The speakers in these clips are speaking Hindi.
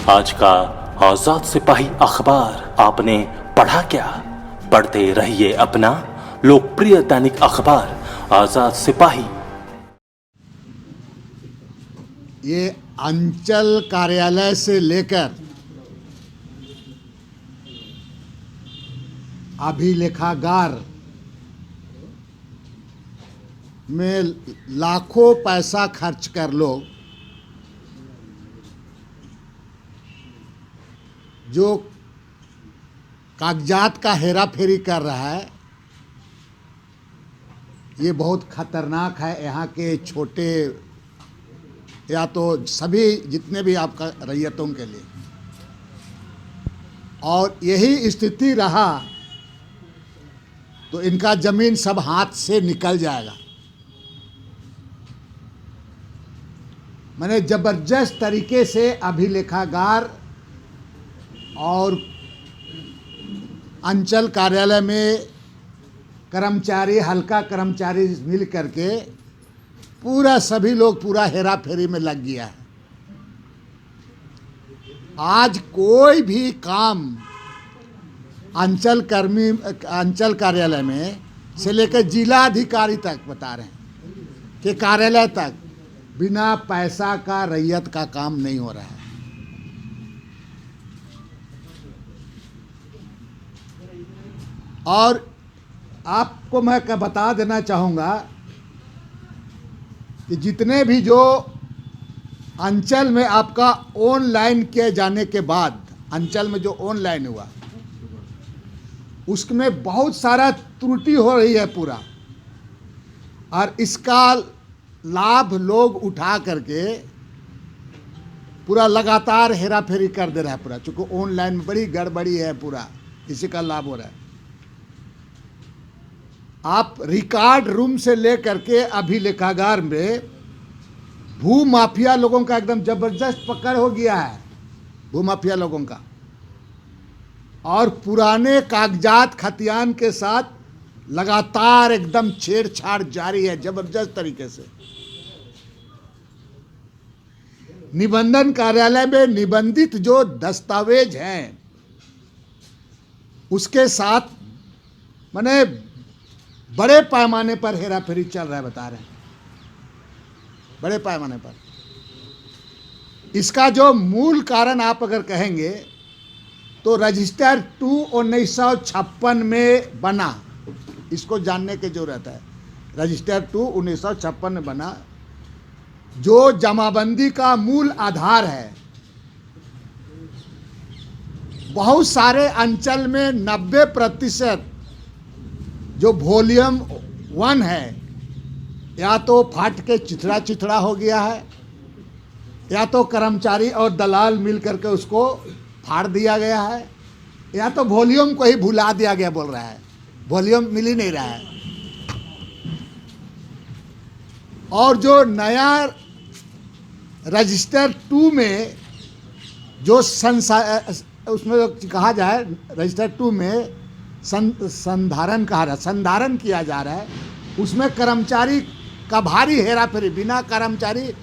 आज का आजाद सिपाही अखबार आपने पढ़ा क्या? पढ़ते रहिए अपना लोकप्रिय दैनिक अखबार आजाद सिपाही। ये अंचल कार्यालय से लेकर अभिलेखागार में लाखों पैसा खर्च कर लोग जो कागजात का हेरा फेरी कर रहा है, ये बहुत खतरनाक है। यहाँ के छोटे या तो सभी जितने भी आपका रैयतों के लिए, और यही स्थिति रहा तो इनका जमीन सब हाथ से निकल जाएगा। मैंने जबरदस्त तरीके से अभिलेखागार और अंचल कार्यालय में कर्मचारी, हल्का कर्मचारी मिल करके पूरा सभी लोग पूरा हेरा फेरी में लग गया है। आज कोई भी काम अंचल कार्यालय में से लेकर जिला अधिकारी तक बता रहे हैं कि कार्यालय तक बिना पैसा का रैयत का काम नहीं हो रहा है। और आपको मैं बता देना चाहूँगा कि जितने भी जो अंचल में आपका ऑनलाइन किए जाने के बाद, अंचल में जो ऑनलाइन हुआ उसमें बहुत सारा त्रुटि हो रही है पूरा, और इसका लाभ लोग उठा करके पूरा लगातार हेरा फेरी कर दे रहा है पूरा, चूँकि ऑनलाइन में बड़ी गड़बड़ी है पूरा, इसी का लाभ हो रहा है। आप रिकॉर्ड रूम से लेकर के अभिलेखागार में भू माफिया लोगों का एकदम जबरदस्त पकड़ हो गया है, भू माफिया लोगों का, और पुराने कागजात खतियान के साथ लगातार एकदम छेड़छाड़ जारी है जबरदस्त तरीके से। निबंधन कार्यालय में निबंधित जो दस्तावेज हैं उसके साथ माने बड़े पैमाने पर हेरा फेरी चल रहा है, बता रहे हैं, बड़े पैमाने पर। इसका जो मूल कारण आप अगर कहेंगे तो रजिस्टर 2 1956 में बना, इसको जानने की जरूरत है। रजिस्टर 2 1956 में बना, जो जमाबंदी का मूल आधार है। बहुत सारे अंचल में 90% जो वॉल्यूम 1 है या तो फाट के चिथड़ा हो गया है, या तो कर्मचारी और दलाल मिल करके उसको फाड़ दिया गया है, या तो वॉल्यूम को ही भुला दिया गया, बोल रहा है वॉल्यूम मिल ही नहीं रहा है। और जो नया रजिस्टर 2 में जो उसमें कहा जाए, रजिस्टर 2 में संधारण किया जा रहा है, उसमें कर्मचारी का भारी हेरा फेरी, बिना कर्मचारी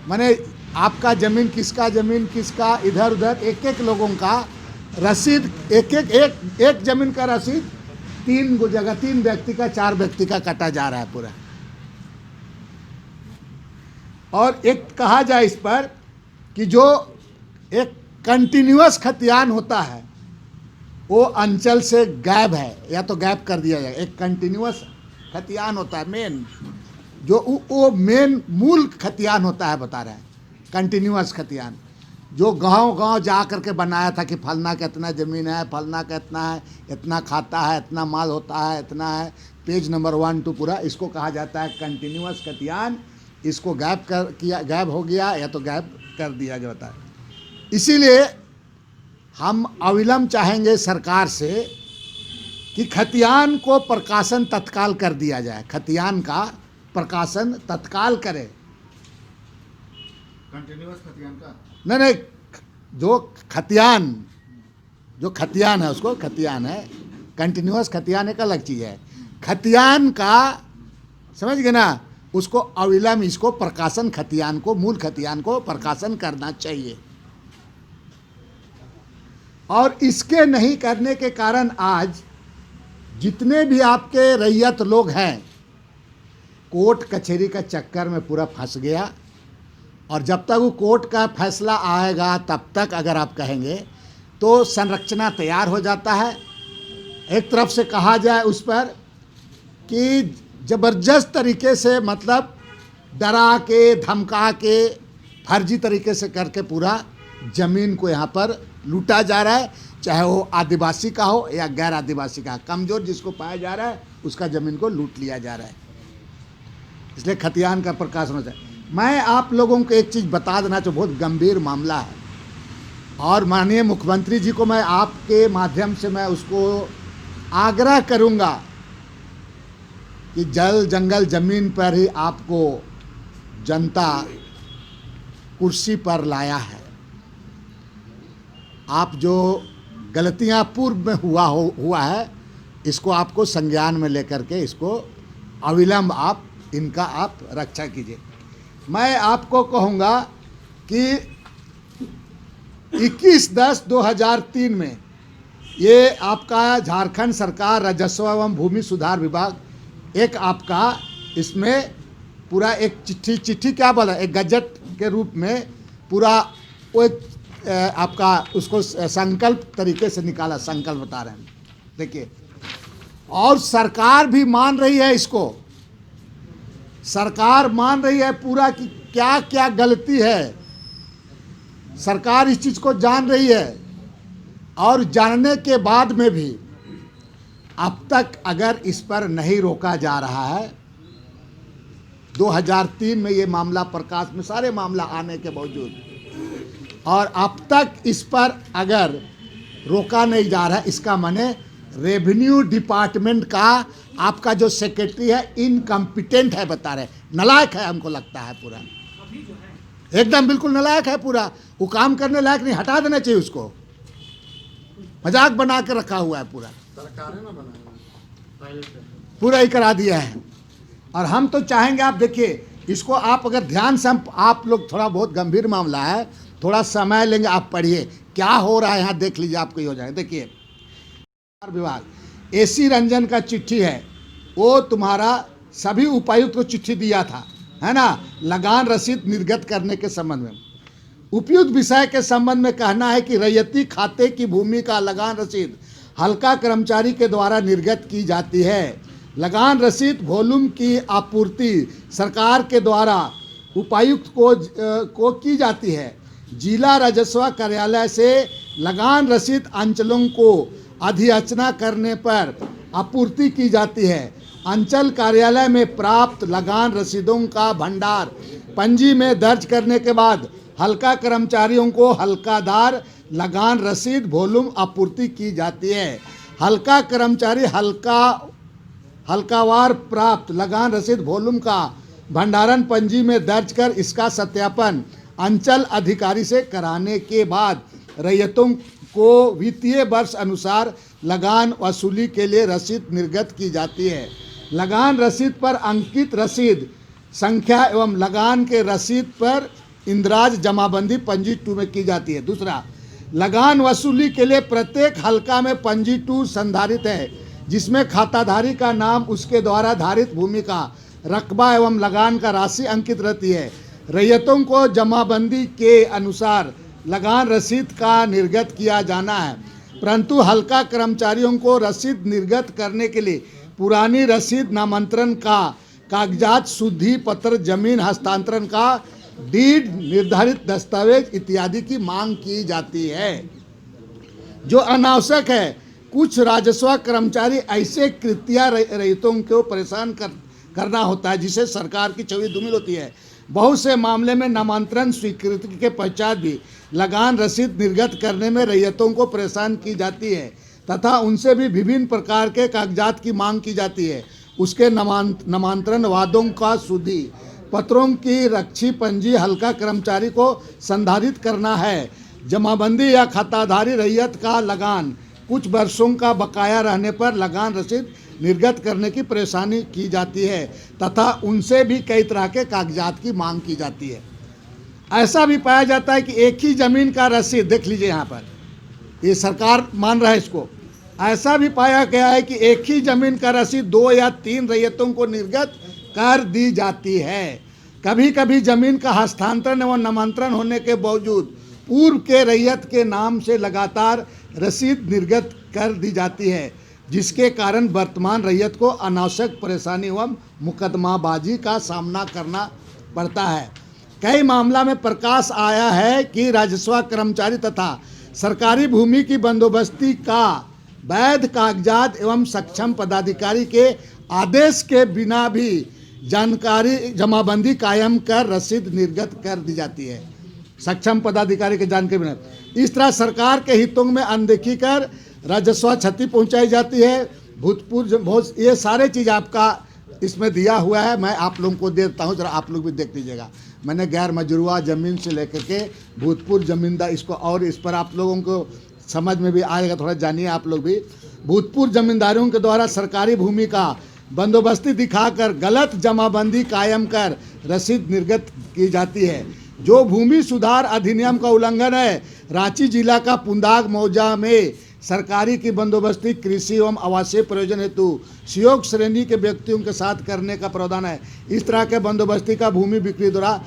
माने आपका ज़मीन किसका इधर उधर एक लोगों का रसीद, एक ज़मीन का रसीद 3 जगह, 3 व्यक्ति का, 4 व्यक्ति का कटा जा रहा है पूरा। और एक कहा जाए इस पर कि जो एक कंटिन्यूअस खतियान होता है वो अंचल से गायब है, या तो गायब कर दिया जाएगा। एक कंटिन्यूअस खतियान होता है मेन, जो वो मेन मूल खतियान होता है, बता रहे हैं कंटिन्यूअस खतियान, जो गांव जा करके बनाया था कि फलना का इतना ज़मीन है, फलना का इतना है, इतना खाता है, इतना माल होता है, इतना है, पेज नंबर 1 2 पूरा, इसको कहा जाता है कंटिन्यूअस खतियान। इसको गायब हो गया या तो गायब कर दिया जाता है। इसीलिए हम अविलंब चाहेंगे सरकार से कि खतियान को प्रकाशन तत्काल कर दिया जाए, खतियान का प्रकाशन तत्काल करे। कंटिन्यूअस खतियान का नहीं, जो खतियान है उसको खतियान है, कंटिन्यूअस खतियान एक अलग चीज़ है। खतियान का समझ गए ना, उसको अविलंब इसको प्रकाशन, खतियान को, मूल खतियान को प्रकाशन करना चाहिए। और इसके नहीं करने के कारण आज जितने भी आपके रैयत लोग हैं कोर्ट कचहरी का चक्कर में पूरा फंस गया। और जब तक वो कोर्ट का फैसला आएगा तब तक अगर आप कहेंगे तो संरचना तैयार हो जाता है। एक तरफ से कहा जाए उस पर कि ज़बरदस्त तरीके से मतलब डरा के धमका के फर्जी तरीके से करके पूरा ज़मीन को यहाँ पर लूटा जा रहा है, चाहे वो आदिवासी का हो या गैर आदिवासी का। कमज़ोर जिसको पाया जा रहा है उसका ज़मीन को लूट लिया जा रहा है। इसलिए खतियान का प्रकाश होना चाहिए। मैं आप लोगों को एक चीज़ बता देना जो बहुत गंभीर मामला है और माननीय मुख्यमंत्री जी को मैं आपके माध्यम से मैं उसको आग्रह करूंगा कि जल जंगल ज़मीन पर ही आपको जनता कुर्सी पर लाया है। आप जो गलतियां पूर्व में हुआ है इसको आपको संज्ञान में लेकर के इसको अविलंब आप इनका आप रक्षा कीजिए। मैं आपको कहूँगा कि 21/10/2003 में ये आपका झारखंड सरकार राजस्व एवं भूमि सुधार विभाग एक आपका इसमें पूरा एक चिट्ठी क्या बोला, एक गजट के रूप में पूरा वो एक आपका उसको संकल्प तरीके से निकाला। संकल्प बता रहे हैं देखिए, और सरकार भी मान रही है इसको। सरकार मान रही है पूरा कि क्या क्या गलती है। सरकार इस चीज़ को जान रही है और जानने के बाद में भी अब तक अगर इस पर नहीं रोका जा रहा है। 2003 में ये मामला प्रकाश में सारे मामला आने के बावजूद और अब तक इस पर अगर रोका नहीं जा रहा है, इसका माने रेवेन्यू डिपार्टमेंट का आपका जो सेक्रेटरी है इनकम्पिटेंट है, बता रहे नालायक है। हमको लगता है पूरा एकदम बिल्कुल नालायक है पूरा। वो काम करने लायक नहीं, हटा देना चाहिए उसको। मजाक बना के रखा हुआ है पूरा, पूरा ही करा दिया है। और हम तो चाहेंगे आप देखिए इसको, आप अगर ध्यान से आप लोग थोड़ा बहुत गंभीर मामला है, थोड़ा समय लेंगे आप पढ़िए क्या हो रहा है यहाँ, देख लीजिए आपको ये हो जाएगा। देखिए विभाग AC रंजन का चिट्ठी है, वो तुम्हारा सभी उपायुक्त को चिट्ठी दिया था है ना, लगान रसीद निर्गत करने के संबंध में। उपयुक्त विषय के संबंध में कहना है कि रैयती खाते की भूमि का लगान रसीद हल्का कर्मचारी के द्वारा निर्गत की जाती है। लगान रसीद वॉल्यूम की आपूर्ति सरकार के द्वारा उपायुक्त को की जाती है। जिला राजस्व कार्यालय से लगान रसीद अंचलों को अधियाचना करने पर आपूर्ति की जाती है। अंचल कार्यालय में प्राप्त लगान रसीदों का भंडार पंजी में दर्ज करने के बाद हल्का कर्मचारियों को हल्कादार लगान रसीद वॉल्यूम आपूर्ति की जाती है। हल्का कर्मचारी हल्कावार प्राप्त लगान रसीद वॉल्यूम का भंडारण पंजी में दर्ज कर इसका सत्यापन अंचल अधिकारी से कराने के बाद रैयतों को वित्तीय वर्ष अनुसार लगान वसूली के लिए रसीद निर्गत की जाती है। लगान रसीद पर अंकित रसीद संख्या एवं लगान के रसीद पर इंदिराज जमाबंदी पंजी 2 में की जाती है। दूसरा, लगान वसूली के लिए प्रत्येक हल्का में पंजी 2 संधारित है, जिसमें खाताधारी का नाम, उसके द्वारा धारित भूमि का रकबा एवं लगान का राशि अंकित रहती है। रैयतों को जमाबंदी के अनुसार लगान रसीद का निर्गत किया जाना है, परंतु हल्का कर्मचारियों को रसीद निर्गत करने के लिए पुरानी रसीद, नामांतरण का कागजात, शुद्धि पत्र, जमीन हस्तांतरण का डीड, निर्धारित दस्तावेज इत्यादि की मांग की जाती है जो अनावश्यक है। कुछ राजस्व कर्मचारी ऐसे कृत्या रैयतों को परेशान करना होता है जिसे सरकार की छवि धूमिल होती है। बहुत से मामले में नामांतरण स्वीकृति के पश्चात भी लगान रसीद निर्गत करने में रैयतों को परेशान की जाती है तथा उनसे भी विभिन्न प्रकार के कागजात की मांग की जाती है। उसके नामांतरण वादों का शुद्धि पत्रों की रक्षी पंजी हल्का कर्मचारी को संधारित करना है। जमाबंदी या खाताधारी रैयत का लगान कुछ वर्षों का बकाया रहने पर लगान रसीद निर्गत करने की परेशानी की जाती है तथा उनसे भी कई तरह के कागजात की मांग की जाती है। ऐसा भी पाया जाता है कि एक ही जमीन का रसीद, देख लीजिए यहाँ पर, ये सरकार मान रहा है इसको। ऐसा भी पाया गया है कि एक ही जमीन का रसीद 2 या 3 रैयतों को निर्गत कर दी जाती है। कभी कभी जमीन का हस्तांतरण एवं नामांतरण होने के बावजूद पूर्व के रैयत के नाम से लगातार रसीद निर्गत कर दी जाती है, जिसके कारण वर्तमान रैयत को अनावश्यक परेशानी एवं मुकदमाबाजी का सामना करना पड़ता है। कई मामला में प्रकाश आया है कि राजस्व कर्मचारी तथा सरकारी भूमि की बंदोबस्ती का वैध कागजात एवं सक्षम पदाधिकारी के आदेश के बिना भी जानकारी जमाबंदी कायम कर रसीद निर्गत कर दी जाती है, सक्षम पदाधिकारी के जानकारी बिना। इस तरह सरकार के हितों में अनदेखी कर राजस्व क्षति पहुंचाई जाती है। भूतपूर्व बहुत ये सारे चीज़ आपका इसमें दिया हुआ है, मैं आप लोगों को देता हूँ, जरा आप लोग भी देख लीजिएगा। मैंने गैर मजरूआ ज़मीन से लेकर के भूतपूर्व ज़मींदार इसको, और इस पर आप लोगों को समझ में भी आएगा, थोड़ा जानिए आप लोग भी। भूतपूर्व जमींदारों के द्वारा सरकारी भूमि का बंदोबस्ती दिखाकर गलत जमाबंदी कायम कर रसीद निर्गत की जाती है, जो भूमि सुधार अधिनियम का उल्लंघन है। रांची जिला का पुंदाग मौजा में सरकारी की बंदोबस्ती कृषि एवं आवासीय प्रयोजन हेतु सहयोग श्रेणी के व्यक्तियों के साथ करने का प्रावधान है। इस तरह के बंदोबस्ती का भूमि बिक्री द्वारा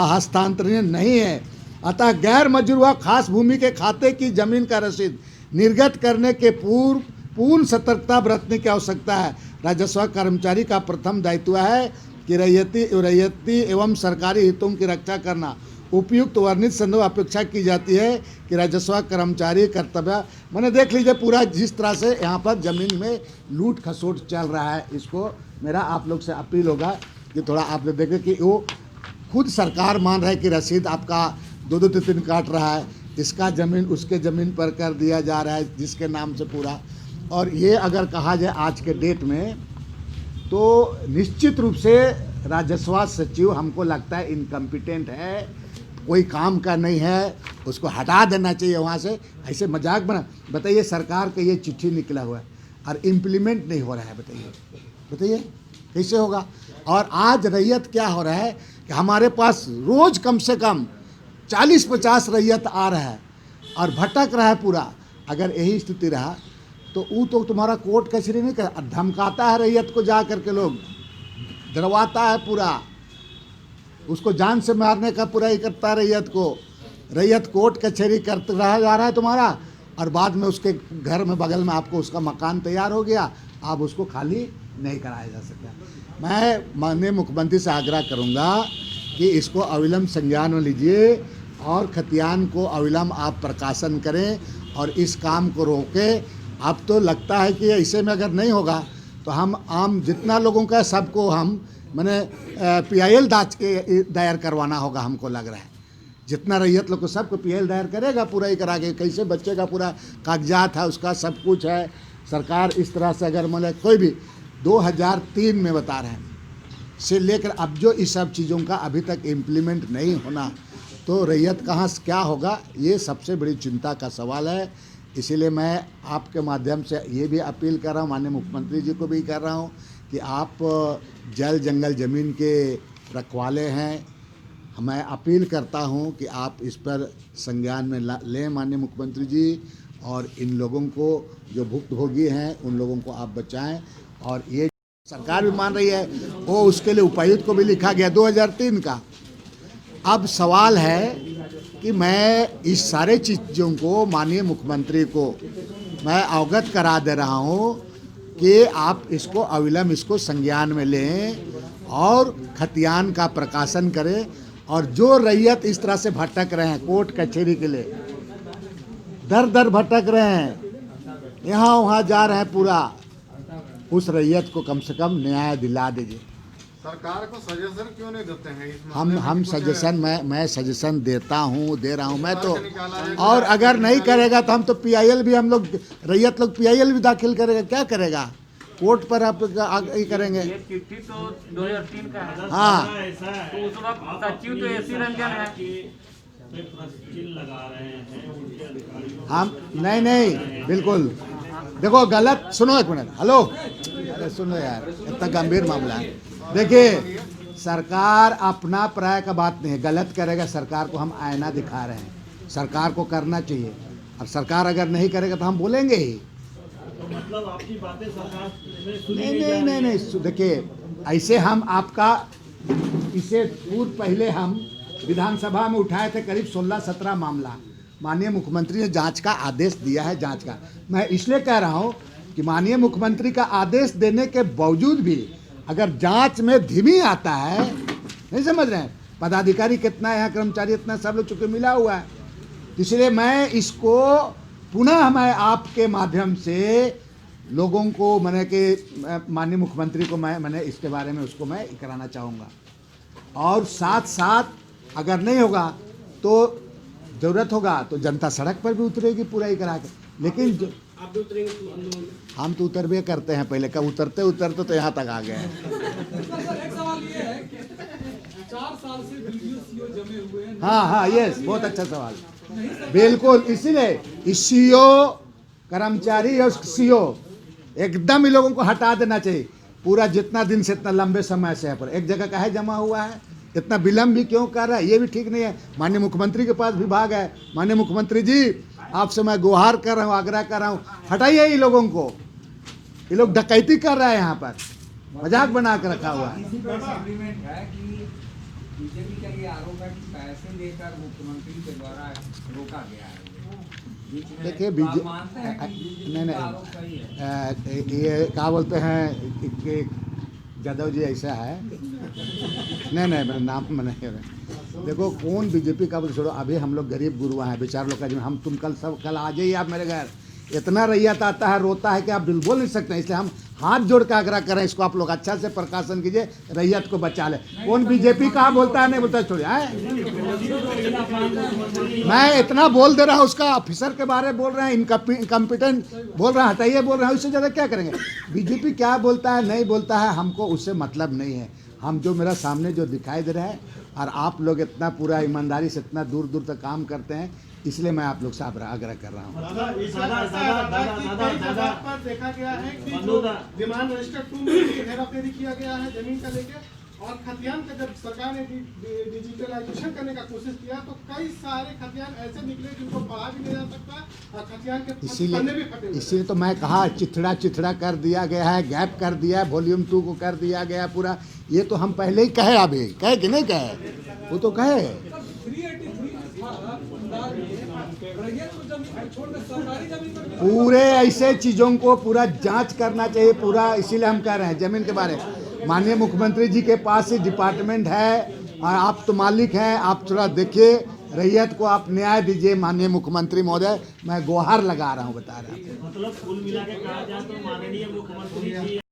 हस्तांतरणीय नहीं है। अतः गैर मजरूआ खास भूमि के खाते की जमीन का रसीद निर्गत करने के पूर्व पूर्ण सतर्कता बरतने की आवश्यकता है। राजस्व कर्मचारी का प्रथम दायित्व है कि रैयती एवं सरकारी हितों की रक्षा करना। उपयुक्त वर्णित संदर्भ अपेक्षा की जाती है कि राजस्व कर्मचारी कर्तव्य, मैंने देख लीजिए पूरा जिस तरह से यहाँ पर ज़मीन में लूट खसोट चल रहा है। इसको मेरा आप लोग से अपील होगा कि थोड़ा आप लोग देखें कि वो खुद सरकार मान रहा है कि रसीद आपका 2-2 3 काट रहा है, इसका ज़मीन उसके ज़मीन पर कर दिया जा रहा है जिसके नाम से पूरा। और ये अगर कहा जाए आज के डेट में तो निश्चित रूप से राजस्व सचिव हमको लगता है इनकम्पिटेंट है, कोई काम का नहीं है, उसको हटा देना चाहिए वहाँ से। ऐसे मजाक बना, बताइए सरकार का ये चिट्ठी निकला हुआ है और इम्प्लीमेंट नहीं हो रहा है, बताइए कैसे होगा। और आज रैयत क्या हो रहा है कि हमारे पास रोज़ कम से कम 40-50 रैयत आ रहा है और भटक रहा है पूरा। अगर यही स्थिति रहा तो वो तो तुम्हारा कोर्ट कचहरी नहीं कर, धमकाता है रैयत को, जा कर के लोग डरवाता है पूरा, उसको जान से मारने का पूरा ही करता है रैयत को। रैयत कोर्ट कचहरी करते रहा जा रहा है तुम्हारा, और बाद में उसके घर में बगल में आपको उसका मकान तैयार हो गया, आप उसको खाली नहीं कराया जा सकता। मैं माननीय मुख्यमंत्री से आग्रह करूंगा कि इसको अविलंब संज्ञान में लीजिए और खतियान को अविलंब आप प्रकाशन करें और इस काम को रोकें। अब तो लगता है कि ऐसे में अगर नहीं होगा तो हम आम जितना लोगों का सबको हम मैंने PIL दायर करवाना होगा, हमको लग रहा है। जितना रैयत लोग को सबको PIL दायर करेगा, पूरा ही करा के कैसे बच्चे का पूरा कागजात है उसका सब कुछ है। सरकार इस तरह से अगर मतलब कोई भी 2003 में बता रहे हैं से लेकर अब जो इस सब चीज़ों का अभी तक इम्प्लीमेंट नहीं होना, तो रैयत कहाँ से क्या होगा, ये सबसे बड़ी चिंता का सवाल है। इसीलिए मैं आपके माध्यम से ये भी अपील कर रहा हूँ, माननीय मुख्यमंत्री जी को भी कर रहा हूँ कि आप जल जंगल ज़मीन के रखवाले हैं, मैं अपील करता हूँ कि आप इस पर संज्ञान में लें माननीय मुख्यमंत्री जी, और इन लोगों को जो भुक्तभोगी हैं उन लोगों को आप बचाएं। और ये सरकार भी मान रही है, वो उसके लिए उपायुक्त को भी लिखा गया 2003 का। अब सवाल है कि मैं इस सारे चीज़ों को माननीय मुख्यमंत्री को मैं अवगत करा दे रहा हूँ कि आप इसको अविलंब इसको संज्ञान में लें और खतियान का प्रकाशन करें। और जो रैयत इस तरह से भटक रहे हैं कोर्ट कचहरी के लिए, दर दर भटक रहे हैं, यहाँ वहाँ जा रहे हैं पूरा, उस रैयत को कम से कम न्याय दिला दीजिए। सरकार को सजेशन क्यों नहीं देते हैं इस हम सजेशन मैं सजेशन देता हूँ, दे रहा हूँ मैं तो। और अगर नहीं करेगा तो हम तो PIL भी, हम लोग रैयत लोग PIL भी दाखिल करेगा, क्या करेगा कोर्ट पर आप ये करेंगे। ये चिट्ठी तो 2003 का है। हाँ तो उस वक्त सचिव तो AC रंजन है। हम नहीं बिल्कुल, देखो गलत, सुनो एक मिनट, हेलो, अरे सुनो यार, इतना गंभीर मामला है। देखिए सरकार अपना प्राय का बात नहीं है, गलत करेगा सरकार को हम आईना दिखा रहे हैं, सरकार को करना चाहिए। अब सरकार अगर नहीं करेगा तो हम बोलेंगे ही। मतलब आपकी बातें सरकार में सुनी नहीं, देखिए ऐसे हम आपका इसे पूर्व पहले हम विधानसभा में उठाए थे करीब 16-17 मामला। माननीय मुख्यमंत्री ने जांच का आदेश दिया है। जांच का मैं इसलिए कह रहा हूं कि माननीय मुख्यमंत्री का आदेश देने के बावजूद भी अगर जांच में धीमी आता है, नहीं समझ रहे हैं, पदाधिकारी कितना है यहाँ, कर्मचारी इतना, सब लोग चुके मिला हुआ है। इसलिए मैं इसको पुनः मैं आपके माध्यम से लोगों को मैंने कि माननीय मुख्यमंत्री को मैंने इसके बारे में उसको मैं कराना चाहूँगा। और साथ साथ अगर नहीं होगा तो ज़रूरत होगा तो जनता सड़क पर भी उतरेगी पूरा ही करा के। लेकिन आप भी उतरेंगे? हम तो उतरबे करते हैं, पहले कब उतरते उतरते तो यहाँ तक आ गए हैं। एक सवाल ये है कि 4 साल से वीडियो सीओ जमे हुए हैं। हाँ, यस, बहुत अच्छा सवाल। बिल्कुल, इसीलिए सीओ कर्मचारी और सीओ एकदम इन लोगों को हटा देना चाहिए। पूरा जितना दिन से इतना लंबे समय से है पर एक जगह काहे जमा हुआ है, इतना विलम्ब भी क्यों कर रहा है, ये भी ठीक नहीं है। माननीय मुख्यमंत्री के पास विभाग है। माननीय मुख्यमंत्री जी, आपसे मैं गुहार कर रहा हूँ, आग्रह कर रहा हूँ, हटाइए इन लोगों को। ये लोग डकैती कर रहा है, यहाँ पर मजाक बना कर रखा हुआ है। इसी पर एग्रीमेंट है कि बीजेपी का ये आरोप है कि पैसे लेकर मुख्यमंत्री के द्वारा रोका गया है। देखिए मानते हैं कि नहीं आरोप सही है? ये क्या बोलते हैं कि यादव जी ऐसा है, नहीं मेरा नाम में नहीं है। देखो कौन बीजेपी का बोल, छोड़ो, अभी हम लोग गरीब गुरुआ हैं, बेचार लोग का जिम्मे हम तुम कल आ जाइए आप मेरे घर। इतना रैयत आता है, रोता है कि आप बिल बोल नहीं सकते। इसलिए हम हाथ जोड़ के आग्रह करें, इसको आप लोग अच्छा से प्रकाशन कीजिए, रैयत को बचा ले। कौन बीजेपी का बोलता है, नहीं बोलता, छोड़िए। मैं इतना बोल दे रहा हूँ, उसका ऑफिसर के बारे में बोल रहे हैं, इनकम्पिटेंट बोल रहे हैं, हटाइए बोल रहे हैं, उससे ज़्यादा क्या करेंगे। बीजेपी क्या बोलता है नहीं बोलता है हमको उससे मतलब नहीं है। हम जो मेरा सामने जो दिखाई दे रहा है, और आप लोग इतना पूरा ईमानदारी से इतना दूर दूर तक काम करते हैं, इसलिए मैं आप लोग से आग्रह कर रहा हूँ। पर देखा गया है कि जो डिमांड रजिस्टर 2 में हेराफेरी किया गया है जमीन का लेके, और खतियान का जब सरकार ने डिजिटलाइजेशन करने का कोशिश किया तो कई सारे खतियान ऐसे निकले जिनको पढ़ा भी नहीं जा सकता, और खतियान के पन्ने भी फटे हुए। इसीलिए तो मैं कहा चिथड़ा कर दिया गया है, गैप कर दिया है, वॉल्यूम 2 को कर दिया गया पूरा। ये तो हम पहले ही कहे, अभी कहे कि नहीं कहे, वो तो कहे। 383 अंदाज में रैयत को जमीन छोड़कर सरकारी जमीन पर पूरे ऐसे चीज़ों को पूरा जांच करना चाहिए पूरा। इसीलिए हम कह रहे हैं जमीन के बारे में। माननीय मुख्यमंत्री जी के पास ही डिपार्टमेंट है, और आप तो मालिक हैं, आप थोड़ा देखिए, रैयत को आप न्याय दीजिए। माननीय मुख्यमंत्री महोदय, मैं गुहार लगा रहा हूँ, बता रहा हूँ। मतलब कुल मिला के कहा जाए तो माननीय मुख्यमंत्री जी